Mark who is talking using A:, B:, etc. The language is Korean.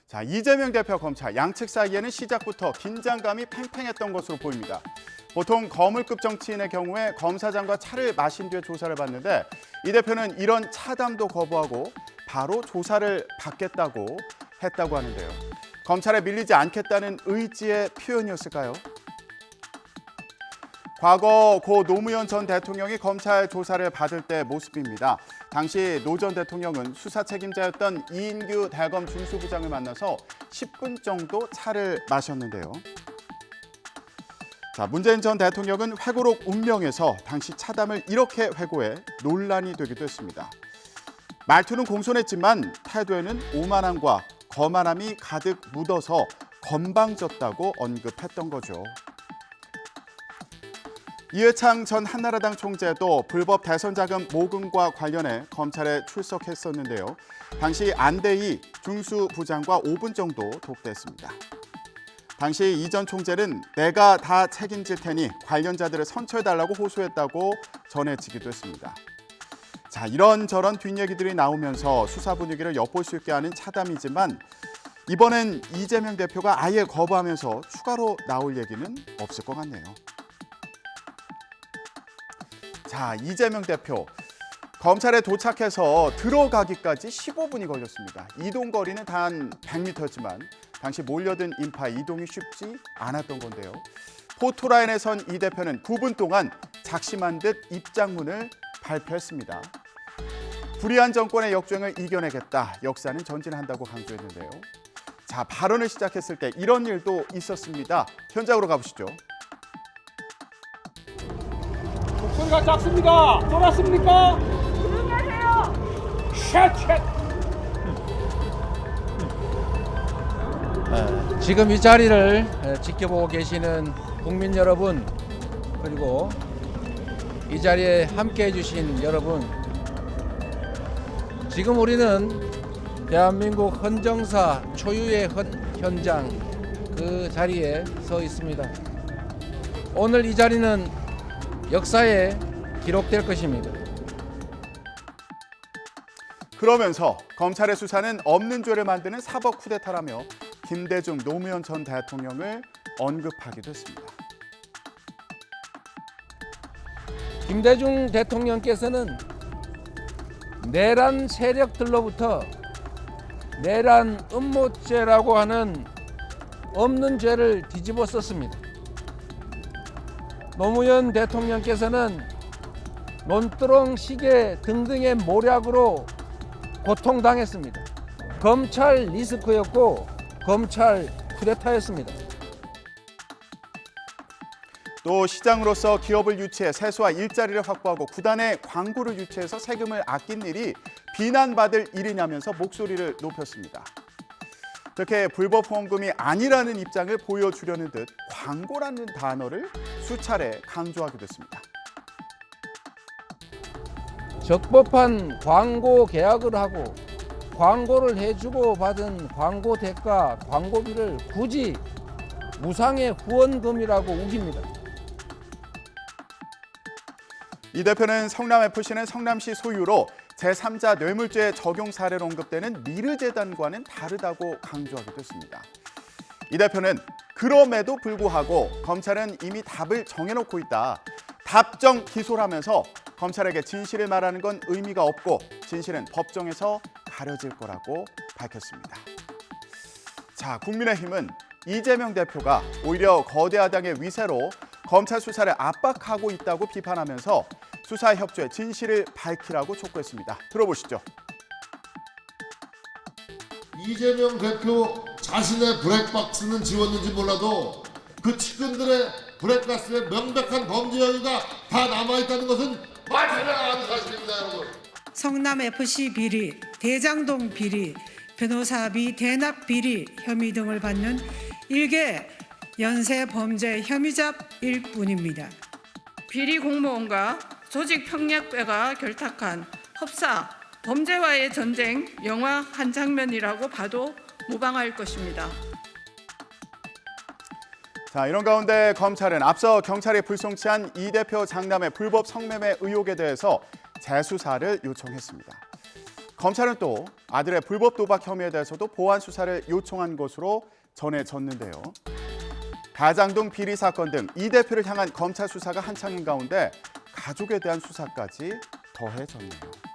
A: 자, 이재명 대표 검찰 양측 사이에는 시작부터 긴장감이 팽팽했던 것으로 보입니다. 보통 거물급 정치인의 경우에 검사장과 차를 마신 뒤에 조사를 받는데 이 대표는 이런 차담도 거부하고 바로 조사를 받겠다고 했다고 하는데요. 검찰에 밀리지 않겠다는 의지의 표현이었을까요? 과거 고 노무현 전 대통령이 검찰 조사를 받을 때 모습입니다. 당시 노 전 대통령은 수사 책임자였던 이인규 대검 중수부장을 만나서 10분 정도 차를 마셨는데요. 자, 문재인 전 대통령은 회고록 운명에서 당시 차담을 이렇게 회고해 논란이 되기도 했습니다. 말투는 공손했지만 태도에는 오만함과 거만함이 가득 묻어서 건방졌다고 언급했던 거죠. 이회창 전 한나라당 총재도 불법 대선 자금 모금과 관련해 검찰에 출석했었는데요. 당시 안대희 중수부장과 5분 정도 독대했습니다. 당시 이 전 총재는 내가 다 책임질 테니 관련자들을 선처해달라고 호소했다고 전해지기도 했습니다. 자, 이런저런 뒷얘기들이 나오면서 수사 분위기를 엿볼 수 있게 하는 차담이지만 이번엔 이재명 대표가 아예 거부하면서 추가로 나올 얘기는 없을 것 같네요. 자, 이재명 대표 검찰에 도착해서 들어가기까지 15분이 걸렸습니다. 이동 거리는 단 100m였지만 당시 몰려든 인파 이동이 쉽지 않았던 건데요. 포토라인에 선 이 대표는 9분 동안 작심한 듯 입장문을 발표했습니다. 불의한 정권의 역주행을 이겨내겠다. 역사는 전진한다고 강조했는데요. 자, 발언을 시작했을 때 이런 일도 있었습니다. 현장으로 가보시죠.
B: 목소리가 작습니다. 돌았습니까?
C: 조용히 하세요.
B: 쉣.
D: 지금 이 자리를 지켜보고 계시는 국민 여러분, 그리고 이 자리에 함께해 주신 여러분, 지금 우리는 대한민국 헌정사 초유의 현장 그 자리에 서 있습니다. 오늘 이 자리는 역사에 기록될 것입니다.
A: 그러면서 검찰의 수사는 없는 죄를 만드는 사법 쿠데타라며 김대중 노무현 전 대통령을 언급하기도 했습니다.
D: 김대중 대통령께서는 내란 세력들로부터 내란 음모죄라고 하는 없는 죄를 뒤집어 썼습니다. 노무현 대통령께서는 논두렁 시계 등등의 모략으로 고통당했습니다. 검찰 리스크였고 검찰 쿠데타였습니다.
A: 또 시장으로서 기업을 유치해 세수와 일자리를 확보하고 구단의 광고를 유치해서 세금을 아낀 일이 비난받을 일이냐면서 목소리를 높였습니다. 그렇게 불법 후원금이 아니라는 입장을 보여주려는 듯 광고라는 단어를 수차례 강조하기도 했습니다.
D: 적법한 광고 계약을 하고 광고를 해주고 받은 광고 대가, 광고비를 굳이 무상의 후원금이라고 우깁니다.
A: 이 대표는 성남FC는 성남시 소유로 제3자 뇌물죄 적용 사례로 언급되는 미르재단과는 다르다고 강조하기도 했습니다. 이 대표는 그럼에도 불구하고 검찰은 이미 답을 정해놓고 있다. 답정 기소라면서 검찰에게 진실을 말하는 건 의미가 없고 진실은 법정에서 가려질 거라고 밝혔습니다. 자, 국민의힘은 이재명 대표가 오히려 거대 야당의 위세로 검찰 수사를 압박하고 있다고 비판하면서 수사 협조의 진실을 밝히라고 촉구했습니다. 들어보시죠.
E: 이재명 대표 자신의 블랙박스는 지웠는지 몰라도 그 측근들의 블랙박스에 명백한 범죄 혐의가 다 남아있다는 것은 말처나 아는 사실입니다, 여러분.
F: 성남FC 비리, 대장동 비리, 변호사비 대납 비리 혐의 등을 받는 일개 연쇄 범죄 혐의자일 뿐입니다.
C: 비리 공무원과 조직 평력배가 결탁한 협사, 범죄와의 전쟁 영화 한 장면이라고 봐도 무방할 것입니다.
A: 자, 이런 가운데 검찰은 앞서 경찰이 불송치한 이 대표 장남의 불법 성매매 의혹에 대해서 재수사를 요청했습니다. 검찰은 또 아들의 불법 도박 혐의에 대해서도 보완 수사를 요청한 것으로 전해졌는데요. 가장동 비리 사건 등 이 대표를 향한 검찰 수사가 한창인 가운데 가족에 대한 수사까지 더해졌네요.